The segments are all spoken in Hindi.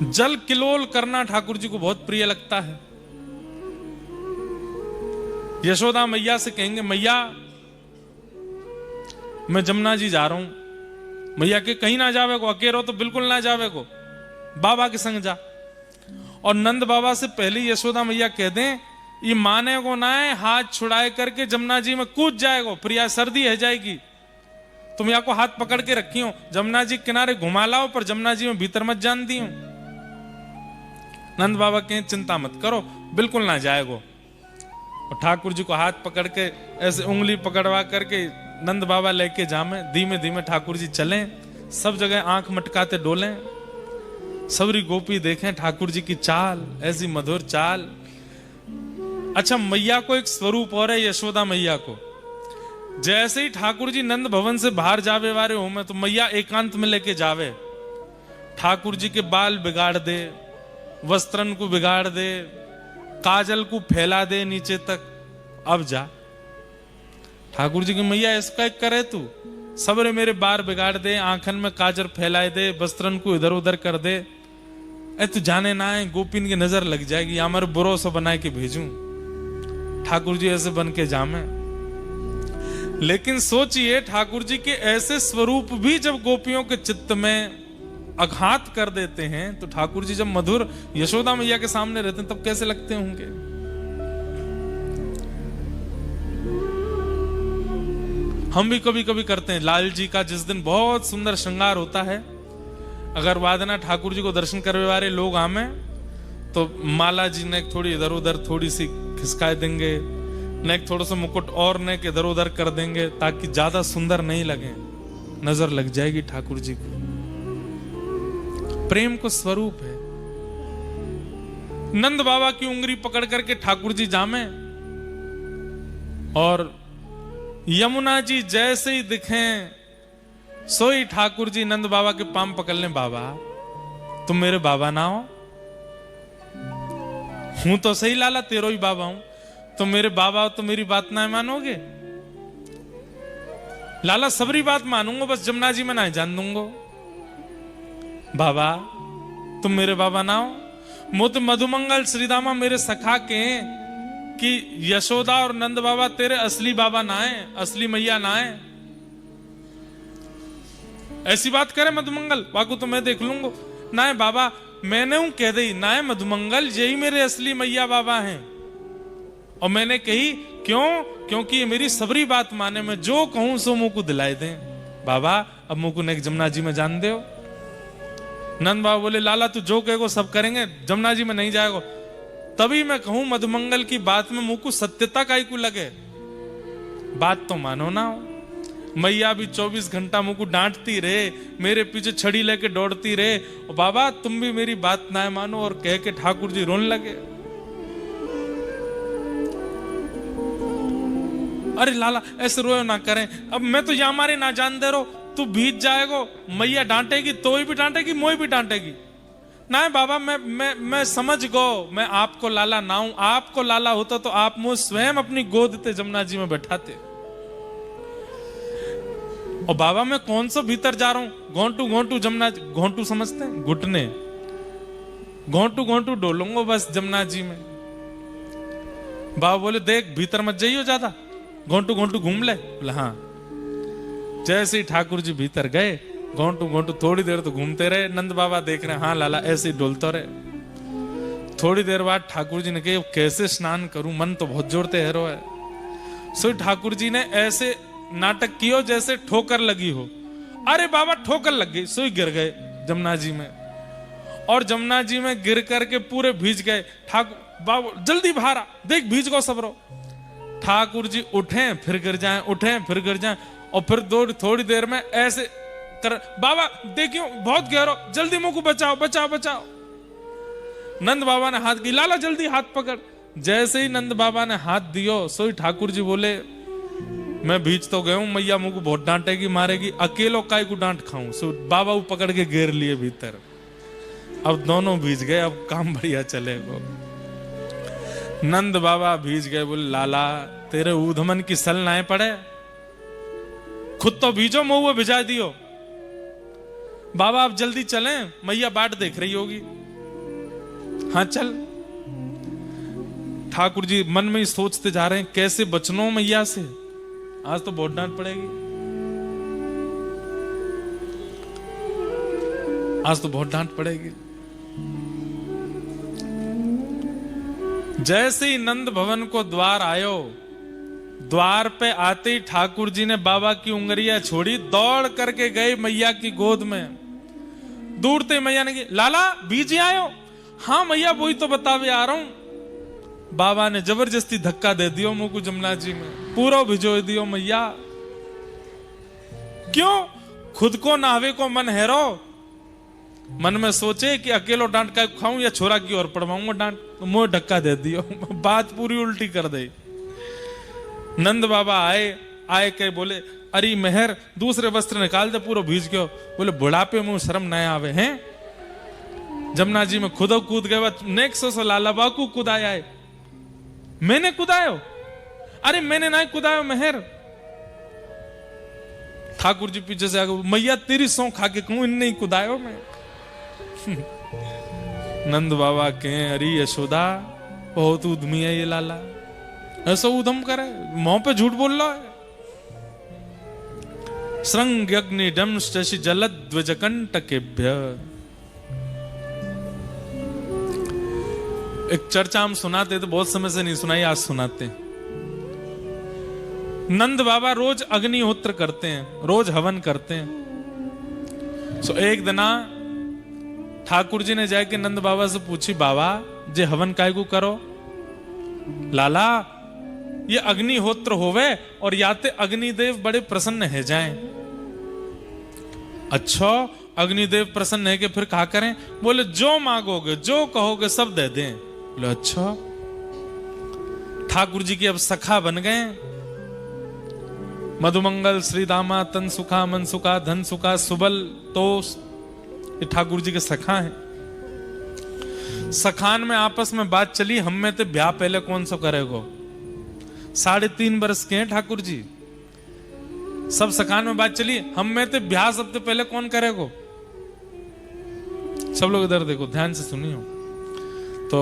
जल किलोल करना ठाकुर जी को बहुत प्रिय लगता है। यशोदा मैया से कहेंगे, मैया मैं जमुना जी जा रहा हूं। मैया के कहीं ना जावे को, अकेलो तो बिल्कुल ना जावे को, बाबा के संग जा। और नंद बाबा से पहले यशोदा मैया कह दें, ये माने को ना है, हाथ छुड़ाए करके जमुना जी में कूद जाएगो, प्रिया सर्दी है जाएगी। तुम यहाँ को हाथ पकड़ के रखी हो, जमुना जी किनारे घुमा लाओ, पर जमुना जी में भीतर मत जान दी हो। नंद बाबा कहें, चिंता मत करो, बिल्कुल ना जाएगो। और ठाकुर जी को हाथ पकड़ के ऐसे उंगली पकड़वा करके नंद बाबा लेके जामे, धीमे धीमे ठाकुर जी चलें, सब जगह आंख मटकाते डोलें, सबरी गोपी देखें ठाकुर जी की चाल, ऐसी मधुर चाल। अच्छा, मैया को एक स्वरूप और है, यशोदा मैया को। जैसे ही ठाकुर जी नंद भवन से बाहर जावे वारे हो में, तो मैया एकांत में लेके जावे, ठाकुर जी के बाल बिगाड़ दे, वस्त्रन को बिगाड़ दे, काजल को फैला दे नीचे तक। अब जा ठाकुर जी की मैया इसका एक करे, तू सबरे मेरे बार बिगाड़ दे, आंखन में काजल फैलाए दे, वस्त्रन को इधर उधर कर दे। ए तू जाने ना है, गोपिन की नजर लग जाएगी, हमारे बुरो सा बना के भेजूं। ठाकुर जी ऐसे बन के जामे। लेकिन सोचिए, ठाकुर जी के ऐसे स्वरूप भी जब गोपियों के चित्त में आघात कर देते हैं, तो ठाकुर जी जब मधुर यशोदा मैया के सामने रहते हैं तब कैसे लगते होंगे। हम भी कभी कभी करते हैं। लाल जी का जिस दिन बहुत सुंदर श्रृंगार होता है, अगर वादना ठाकुर जी को दर्शन करने वाले लोग आमे, तो माला जी ने थोड़ी इधर उधर थोड़ी सी खिसका देंगे, नेक थोड़ा सा मुकुट और नेक इधर उधर कर देंगे, ताकि ज्यादा सुंदर नहीं लगे, नजर लग जाएगी ठाकुर जी को। प्रेम को स्वरूप है। नंद बाबा की उंगली पकड़ करके ठाकुर जी जामे, और यमुना जी जैसे ही दिखें, सोई ठाकुर जी नंद बाबा के पांव पकड़ लें। बाबा तुम मेरे बाबा ना हो? हूं तो सही लाला, तेरो ही बाबा हूं। तुम मेरे बाबा हो तो मेरी बात ना मानोगे? लाला सबरी बात मानूंगा, बस जमुना जी में ना जान दूंगा। बाबा तुम मेरे बाबा ना हो? मुत मधुमंगल श्रीदामा मेरे सखा के कि यशोदा और नंद बाबा तेरे असली बाबा ना है, असली मैया ना है। ऐसी बात करे मधुमंगल, बाकू तो मैं देख लूंगा। ना है बाबा, मैंने हूं कह दी ना है मधुमंगल, यही मेरे असली मैया बाबा हैं। और मैंने कही क्यों? क्योंकि ये मेरी सबरी बात माने, मैं जो कहूं सो मुंह को दिलाए दें। बाबा अब मुंह को नेक जमुना जी में जान दे। नंद बाबा बोले, लाला तू जो कहेगो सब करेंगे, जमुना जी में नहीं जाएगो। तभी मैं कहूं मधुमंगल की बात में मुंह को सत्यता काई को लगे, बात तो मानो ना हो। मैया भी 24 घंटा मुंह को डांटती रहे, मेरे पीछे छड़ी लेके दौड़ती रहे, और बाबा तुम भी मेरी बात ना मानो, और कह के ठाकुर जी रोने लगे। अरे लाला ऐसे रोयो ना करें, अब मैं तो यहाँ मारे ना जान दे रो, तू भीज जाएगो, मैया डांटेगी, तो भी डांटेगी, मोई भी डांटेगी। ना है बाबा, मैं समझ गो, मैं आपको लाला ना हूं। आपको लाला होता तो आप मुझे स्वयं अपनी गोद ते जमुना जी में बैठाते। और बाबा मैं कौन सा भीतर जा रहा हूं, घोंटू घोंटू जमुना, घोंटू समझते हैं घुटने, घोंटू घोंटू डोलूंगा बस जमुना जी में। बाबा बोले, देख भीतर मत जाइयो ज्यादा, घोंटू घोंटू घूम ले। बोले हाँ। जैसे ही ठाकुर जी भीतर गए, घोंटू घोंटू थोड़ी देर तो घूमते रहे। नंद बाबा देख रहे, हाँ लाला ऐसे ही डोलते रहे। थोड़ी देर बाद ठाकुर जी ने कहा, कैसे स्नान करूं, मन तो बहुत जोर ते हेरो है। सो ठाकुर जी ने ऐसे नाटक कियो जैसे ठोकर लगी हो। अरे बाबा ठोकर लग गई, सोई गिर गए जमुना जी में, और जमुना जी में गिर करके पूरे भीज गए। ठाकुर बाबा जल्दी बाहर आ, देख भीज गो सबरो। ठाकुर जी उठे फिर गिर जाएं, उठे फिर गिर जाएं, और फिर थोड़ी देर में ऐसे कर, बाबा देखियो बहुत गहरो, जल्दी मुंह को बचाओ बचाओ बचाओ। नंद बाबा ने हाथ की, लाला जल्दी हाथ पकड़। जैसे ही नंद बाबा ने हाथ दियो, सोई ठाकुर जी बोले, मैं भीज तो गया हूं, मैया मुंह को बहुत डांटेगी मारेगी, अकेलो काय को डांट खाऊं। सो बाबा वो पकड़ के घेर लिए भीतर। अब दोनों भीज गए, अब काम बढ़िया चलेगा। नंद बाबा भीज गए, बोले लाला तेरे ऊधमन की सल ना पड़े, खुद तो भीजो, मुंह भिजा दियो। बाबा आप जल्दी चलें, मैया बाट देख रही होगी। हाँ चल। ठाकुर जी मन में ही सोचते जा रहे हैं कैसे बचनो मैया से, आज तो बहुत डांट पड़ेगी, आज तो बहुत डांट पड़ेगी। जैसे ही नंद भवन को द्वार आयो, द्वार पे आते ही ठाकुर जी ने बाबा की उंगलियां छोड़ी, दौड़ करके गए मैया की गोद में। दूरते मैया ने की, लाला बीजी आयो? हाँ मैया वही तो बतावे आ रहा हूं। बाबा ने जबरदस्ती धक्का दे दियो मुंह को जमुना जी में, पूरा भिजो दियो मैया। क्यों? खुद को नहावे को मन हैरो, मन में सोचे कि अकेलो डांट का खाऊं या छोरा की ओर पड़वाऊंगा डांट, तो मुंह धक्का दे दियो। बात पूरी उल्टी कर दे। नंद बाबा आए के बोले, अरे मेहर दूसरे वस्त्र निकाल दे, पूरा भीज गयो। बोले बुढ़ापे मुंह शर्म न आवे हैं? जमुना जी में खुदो कूद गए, नेक सो लाला बाकू कुदाया है। मैंने कुदायो? अरे मैंने ना कुदायो मेहर। ठाकुर जी पीछे से आगे, मैया तेरी सौ खा के कहूं, इन नहीं कुदायो मैं। नंद बाबा के, अरे यशोदा बहुत उद्यमी है ये लाला, ऐसा उधम करे, मुंह पे झूठ बोल रहा है। श्रृंग अग्नि डम शशि जलध्वजकंटकेभ्य। एक चर्चा हम सुनाते तो बहुत समय से नहीं सुनाई, आज सुनाते। नंद बाबा रोज अग्निहोत्र करते हैं, रोज हवन करते हैं। सो एक दिना ठाकुर जी ने जाके नंद बाबा से पूछी, बाबा जे हवन काय को करो? लाला ये अग्निहोत्र होवे और याते अग्निदेव बड़े प्रसन्न है जाएं। अच्छा अग्निदेव प्रसन्न है कि फिर कहा करें? बोले जो मांगोगे जो कहोगे सब दे दें। बोले अच्छा। ठाकुर जी के अब सखा बन गए। मधुमंगल श्री दामा तन सुखा मन सुखा धन सुखा सुबल तोष, ये ठाकुर जी के सखा हैं। सखान में आपस में बात चली, हम में तो ब्याह पहले कौन सा करेगो? 3.5 वर्ष के हैं ठाकुर जी। सब सखान में बात चली, हम में तो ब्याह सबसे पहले कौन करेगो? सब लोग इधर देखो, ध्यान से सुनियो। तो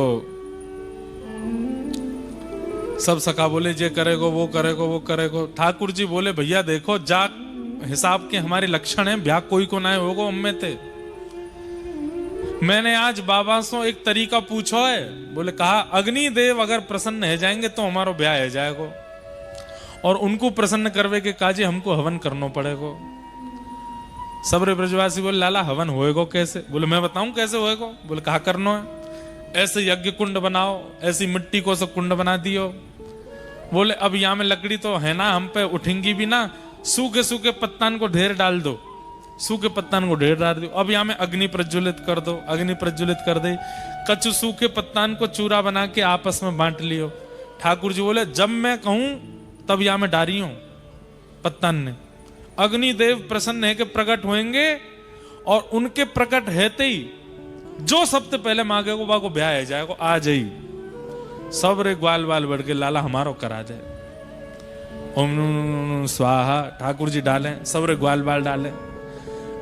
सब सखा बोले जे करेगो वो करेगो वो करेगो। ठाकुर जी बोले भैया देखो जा हिसाब के हमारे लक्षण हैं, ब्याह कोई को ना होगो हम में ते। मैंने आज बाबा से एक तरीका पूछो है, बोले कहा अग्निदेव अगर प्रसन्न है जाएंगे तो हमारो ब्याह है जाएगो, और उनको प्रसन्न करवे के काजे हमको हवन करना पड़ेगो। सबरे ब्रजवासी बोले लाला हवन होएगो कैसे? बोले मैं बताऊं कैसे होएगो। बोले कहा करना है? ऐसे यज्ञ कुंड बनाओ, ऐसी मिट्टी को सब कुंड बना दियो। बोले अब यहाँ में लकड़ी तो है ना, हम पे उठेंगी भी ना, सूखे सूखे पत्तान को ढेर डाल दो, सूखे पत्तान को ढेर डाल दो। अब यहाँ में अग्नि प्रज्वलित कर दो, अग्नि प्रज्वलित कर दे, कच्चे सूखे पत्तान को चूरा बना के आपस में बांट लियो। ठाकुर जी बोले जब मैं कहूं तब यहाँ में डारी हूं पत्तान ने। अग्निदेव प्रसन्न है कि प्रकट होंगे, और उनके प्रकट रहते ही जो सबसे पहले मांगेगो वह को ब्याह है जाएगा। आ जाई सब रे ग्वाल वाल बढ़ के लाला हमारो करा जाए। ओम स्वाहा ठाकुर जी डाले, सब रे ग्वाल बाल डाले।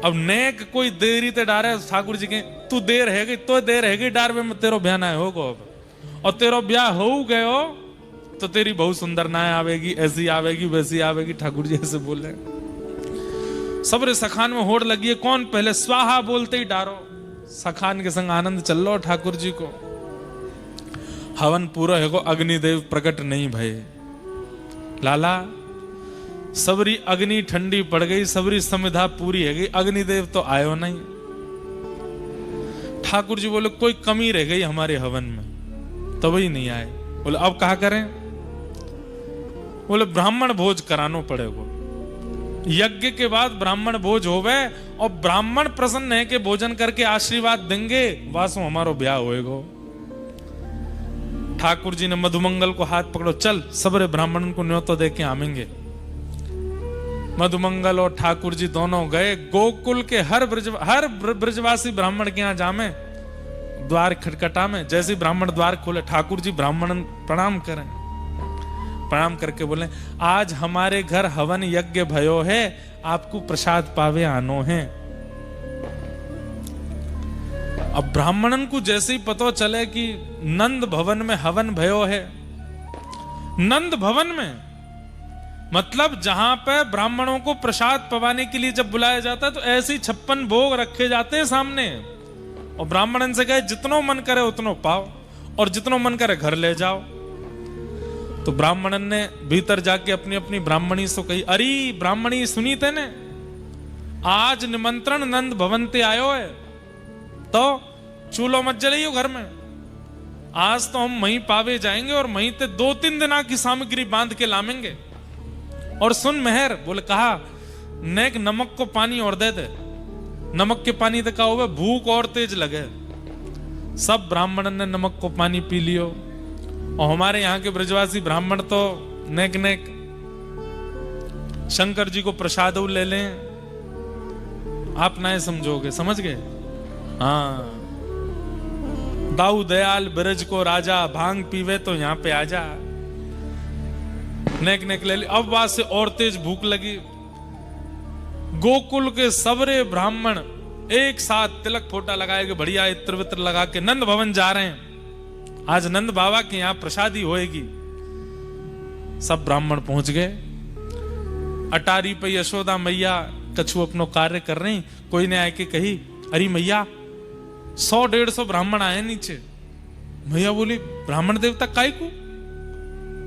अब नेक कोई देरी ते डारे, ठाकुर जी के तू देर है गई तो देर है गई डार में तेरो ब्याह ना होगो। अब और तेरो ब्याह हो गयो तो तेरी बहुत सुंदर नाय आवेगी, ऐसी आवेगी वैसी आवेगी। ठाकुर जी ऐसे बोले। सबरे सखान में होड़ लगी है, कौन पहले स्वाहा बोलते ही डारो। सखान के संग आनंद चल लो ठाकुर जी को। हवन पूरा है को अग्निदेव प्रकट नहीं भय। लाला सबरी अग्नि ठंडी पड़ गई, सबरी समिधा पूरी है गई, अग्निदेव तो आयो नहीं। ठाकुर जी बोले कोई कमी रह गई हमारे हवन में, तो वही नहीं आए। बोले अब कहा करें? बोले ब्राह्मण भोज करानो पड़ेगा। यज्ञ के बाद ब्राह्मण भोज होवे, और ब्राह्मण प्रसन्न है कि भोजन करके आशीर्वाद देंगे, वासो हमारो ब्याह होएगो। ठाकुर जी ने मधुमंगल को हाथ पकड़ो, चल सबरे ब्राह्मण को न्योतो दे के आवेंगे। मधुमंगल और ठाकुर जी दोनों गए। गोकुल के हर ब्रजवासी ब्राह्मण के यहाँ जामे, द्वार खटखटा में। जैसे ब्राह्मण द्वार खोले, ठाकुर जी ब्राह्मण प्रणाम करें। प्रणाम करके बोले आज हमारे घर हवन यज्ञ भयो है, आपको प्रसाद पावे आनो है। अब ब्राह्मणन को जैसे ही पता चले कि नंद भवन में हवन भयो है, नंद भवन में मतलब जहां पे ब्राह्मणों को प्रसाद पवाने के लिए जब बुलाया जाता है तो ऐसे ही 56 भोग रखे जाते हैं सामने, और ब्राह्मणन से कहे जितनो मन करे उतनो पाओ और जितनो मन करे घर ले जाओ। तो ब्राह्मणन ने भीतर जाके अपनी अपनी ब्राह्मणी से कही, अरे ब्राह्मणी सुनी तेने, आज निमंत्रण नंद भवन ते आयो है, तो चूल्हो मत जलाइयो घर में, आज तो हम वहीं पावे जाएंगे और वहीं ते 2-3 दिना की सामग्री बांध के लामेंगे। और सुन मेहर, बोले कहा नेक नमक को पानी और दे दे, नमक के पानी तो कहा हुआ भूख और तेज लगे। सब ब्राह्मणन ने नमक को पानी पी लियो, और हमारे यहाँ के ब्रजवासी ब्राह्मण तो नेक नेक शंकर जी को प्रसाद ले लें, आप ना समझोगे, समझ गए? हाँ, दाऊ दयाल ब्रज को राजा, भांग पीवे तो यहाँ पे आजा, नेक नेक ले ली। अब वहां से और तेज भूख लगी। गोकुल के सबरे ब्राह्मण एक साथ तिलक फोटा लगाए के बढ़िया इत्र वित्र लगा के नंद भवन जा रहे हैं, आज नंद बाबा के यहां प्रसादी होएगी। सब ब्राह्मण पहुंच गए। अटारी पे यशोदा मैया कछु अपनो कार्य कर रही, कोई ने आके कही, अरे मैया 100-150 ब्राह्मण आए नीचे। मैया बोली ब्राह्मण देवता काय को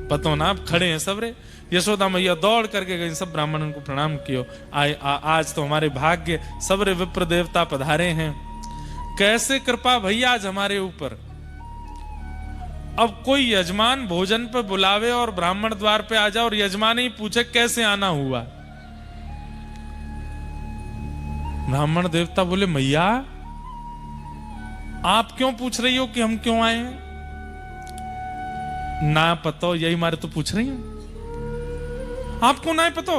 पतो ना, आप खड़े हैं सबरे। यशोदा मैया दौड़ करके गई, सब ब्राह्मणों को प्रणाम कियो। आज तो हमारे भाग्य सबरे विप्र देवता पधारे हैं, कैसे कृपा भैया आज हमारे ऊपर। अब कोई यजमान भोजन पे बुलावे और ब्राह्मण द्वार पे आ जाए और यजमान ही पूछे कैसे आना हुआ। ब्राह्मण देवता बोले मैया आप क्यों पूछ रही हो कि हम क्यों आए हैं? ना पतो, यही मारे तो पूछ रही हैं, आपको ना पतो?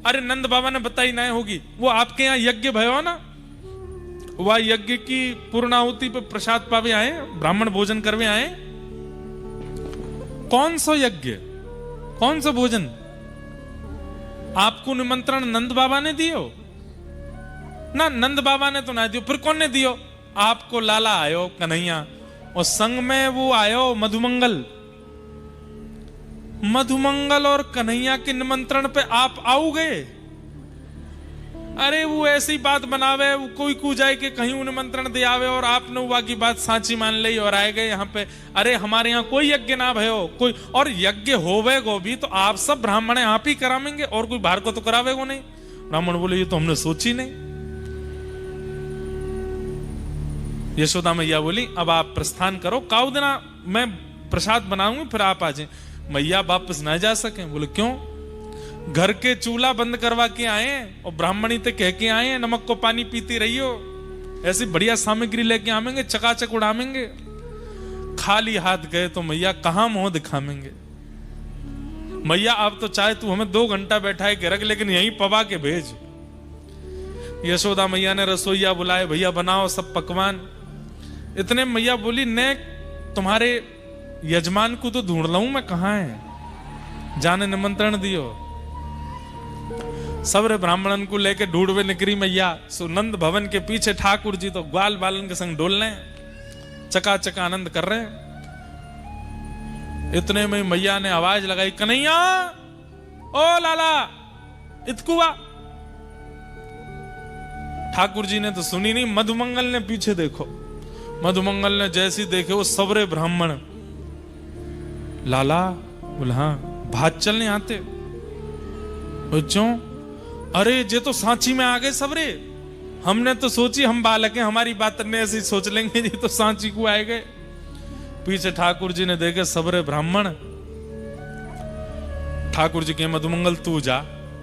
अरे नंद बाबा ने बताई ना होगी, वो आपके यहाँ यज्ञ भयो ना, वह यज्ञ की पूर्णाहुति पे प्रसाद पावे आए, ब्राह्मण भोजन करवे आए। कौन सा यज्ञ, कौन सा भोजन? आपको निमंत्रण नंद बाबा ने दियो ना? नंद बाबा ने तो ना दियो, फिर कौन ने दियो? आपको लाला आयो कन्हैया, और संग में वो आयो मधुमंगल। मधुमंगल और कन्हैया के निमंत्रण पे आप आओगे? अरे वो ऐसी बात बनावे, वो कोई को जाए के कहीं निमंत्रण दे आवे और आपने वो की बात साची मान ली और आए गए यहाँ पे। अरे हमारे यहाँ कोई यज्ञ ना भयो कोई, और यज्ञ होवे गो भी तो आप सब ब्राह्मण आप ही करावेंगे और कोई बाहर को तो करावे गो नहीं। ब्राह्मण बोले ये तो हमने सोची नहीं। यशोदा मैया बोली अब आप प्रस्थान करो, काउ देना मैं प्रसाद बनाऊंगी फिर आप आ जाए। मैया वापस ना जा सके। बोले क्यों? घर के चूल्हा बंद करवा के आए और ब्राह्मणी ते कह के आए नमक को पानी पीती रही हो, ऐसी बढ़िया सामग्री लेके आवेंगे, चकाचक उड़ावेंगे। खाली हाथ गए तो मैया कहां मुंह दिखावेंगे। मैया अब तो चाहे तू हमें 2 घंटा बैठाए के रख, लेकिन यहीं पवा के भेज। यशोदा मैया ने रसोईया बुलाए, भैया बनाओ सब पकवान। इतने मैया बोली ने तुम्हारे यजमान को तो ढूंढ लाऊं मैं, कहां है, जाने निमंत्रण दियो। सबरे ब्राह्मणन को लेके ढूंढवे निकरी मैया। सुनंद भवन के पीछे ठाकुर जी तो ग्वाल बालन के संग डोल रहे, चकाचक आनंद कर रहे। इतने में मैया ने आवाज लगाई, कन्हैया ओ लाला इतकुआ। ठाकुर जी ने तो सुनी नहीं, मधुमंगल ने पीछे देखो। मधुमंगल ने जैसी देखे वो सबरे ब्राह्मण। लाला बोला हाँ, भात चलने आते? बच्चों अरे जे तो सांची में आ गए सबरे, हमने तो सोची हम बालक हैं, हमारी बात ने ऐसी सोच लेंगे, ये तो सांची को आए गए। पीछे ठाकुर जी ने देखे सबरे ब्राह्मण। ठाकुर जी के मधुमंगल तू जा,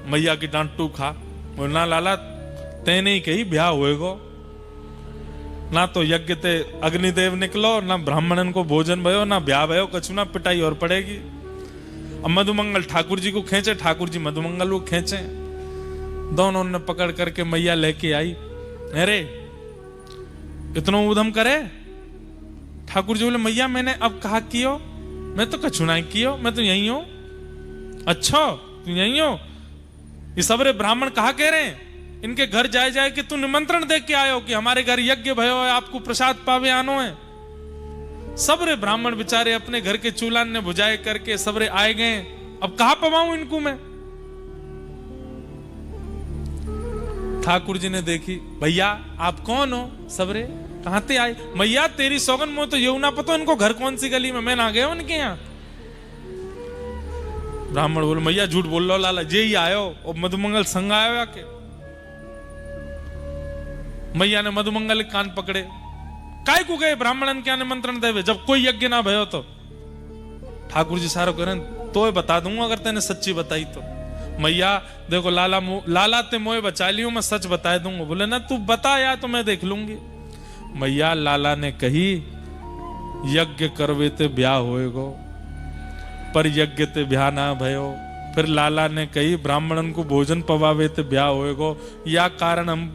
मैया की डांट तू खा। बोलना लाला तेने ही कही ब्याह होएगो, ना तो यज्ञ ते अग्निदेव निकलो, ना ब्राह्मणन को भोजन भयो, ना ब्याह भयो, कछु ना पिटाई और पड़ेगी। अब मधुमंगल ठाकुर जी को खींचे, ठाकुर जी मधुमंगल को खींचे, दोनों ने पकड़ करके मैया लेके आई। अरे इतना उधम करे? ठाकुर जी बोले मैया मैंने अब कहा कियो, मैं तो कछु ना कियो, मैं तो यही हूं। अच्छा तू यही हो? ये सबरे ब्राह्मण कहा कह रहे हैं? इनके घर जाए जाए कि तू निमंत्रण दे के आयो कि हमारे घर यज्ञ भयो है, आपको प्रसाद पावे आनो है। सबरे ब्राह्मण बेचारे अपने घर के चूल्हा ने बुझाए करके सबरे आए गए। अब कहां पवाऊं इनको मैं? ठाकुर जी ने देखी, भैया आप कौन हो? सबरे कहां ते आए? मैया तेरी सौगन मो तो ये ना पता इनको घर कौन सी गली में, मैं ना गया उनके यहाँ। ब्राह्मण बोले, मैया झूठ बोल लो लाला, जे ही आयो और मधुमंगल संग आयो आके। मैया ने मधुमंगल कान पकड़े, काय को गए ब्राह्मणन क्या निमंत्रण देवे जब कोई यज्ञ ना भयो तो? ठाकुर जी सारो करें तो बता दूंगा अगर तेने सच्ची बताई तो। मैया देखो लाला ते मोए बचा लियो, मैं सच बता दूंगा। बोले ना तू बता या तो मैं देख लूंगी। मैया लाला ने कही, यज्ञ करवे ते ब्याह होएगो, पर यज्ञ ते ब्याह ना भयो। फिर लाला ने कही, ब्राह्मणन को भोजन पवावे ते ब्याह होएगो। या कारण हम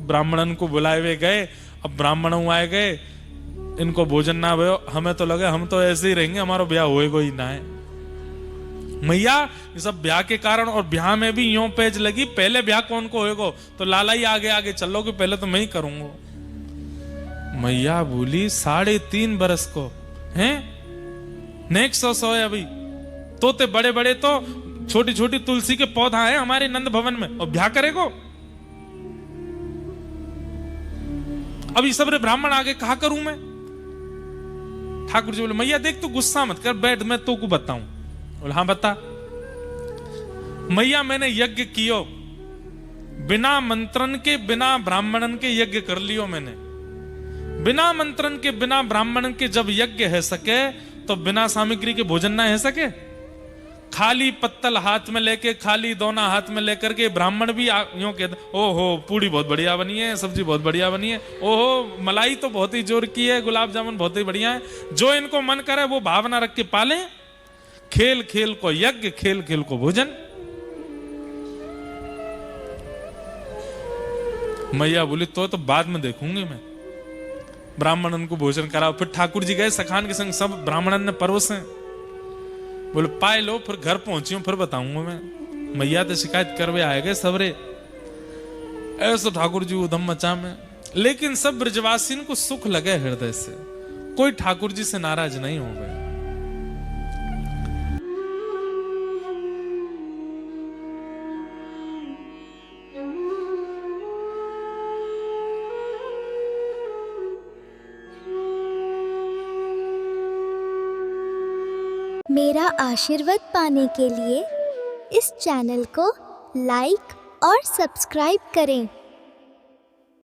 ब्राह्मणन को बुलाए गए, अब ब्राह्मण आए गए, इनको भोजन ना भयो, हमें तो लगे हम तो ऐसे ही रहेंगे, हमारा ब्याह होएगो ही ना है। मैया ये सब ब्याह के कारण, और ब्याह में भी यूं पेज लगी, पहले ब्याह कौन को होएगो? तो लाला ही आगे आगे चलो कि पहले तो मैं ही करूंगा। मैया बोली 3.5 बरस को हैं, नेक्स्ट 100 है अभी, तोते बड़े बड़े तो छोटी छोटी तुलसी के पौधा है हमारे नंद भवन में, और ब्याह करेगो? अभी सब ब्राह्मण आगे कहा करूं मैं? ठाकुर जी बोले, मैया देख तू गुस्सा मत कर, बैठ मैं तो को बताऊं। बोले हाँ बता। मैया मैंने यज्ञ कियो, बिना मंत्रण के बिना ब्राह्मणन के यज्ञ कर लियो मैंने। बिना मंत्रण के बिना ब्राह्मणन के जब यज्ञ है सके तो बिना सामग्री के भोजन ना है सके। खाली पत्तल हाथ में लेके, खाली दोना हाथ में लेकर के ब्राह्मण भी यूं कहते, ओहो पूड़ी बहुत बढ़िया बनी है, सब्जी बहुत बढ़िया बनी है, ओहो मलाई तो बहुत ही जोर की है, गुलाब जामुन बहुत ही बढ़िया है। जो इनको मन करे वो भावना रख के पाले। खेल खेल को यज्ञ, खेल खेल को भोजन। मैया बोली तो बाद में देखूंगी मैं। ब्राह्मणन को भोजन कराओ। फिर ठाकुर जी गए सखान के संग, सब ब्राह्मणन ने परोसे। बोले पाए लो, फिर घर पहुंची हूं फिर बताऊंगा मैं। मैया तो शिकायत करवे आए गए सबरे। ऐसा ठाकुर जी उधम मचा में, लेकिन सब ब्रजवासियों को सुख लगे हृदय से, कोई ठाकुर जी से नाराज नहीं हो गए। मेरा आशीर्वाद पाने के लिए इस चैनल को लाइक और सब्सक्राइब करें।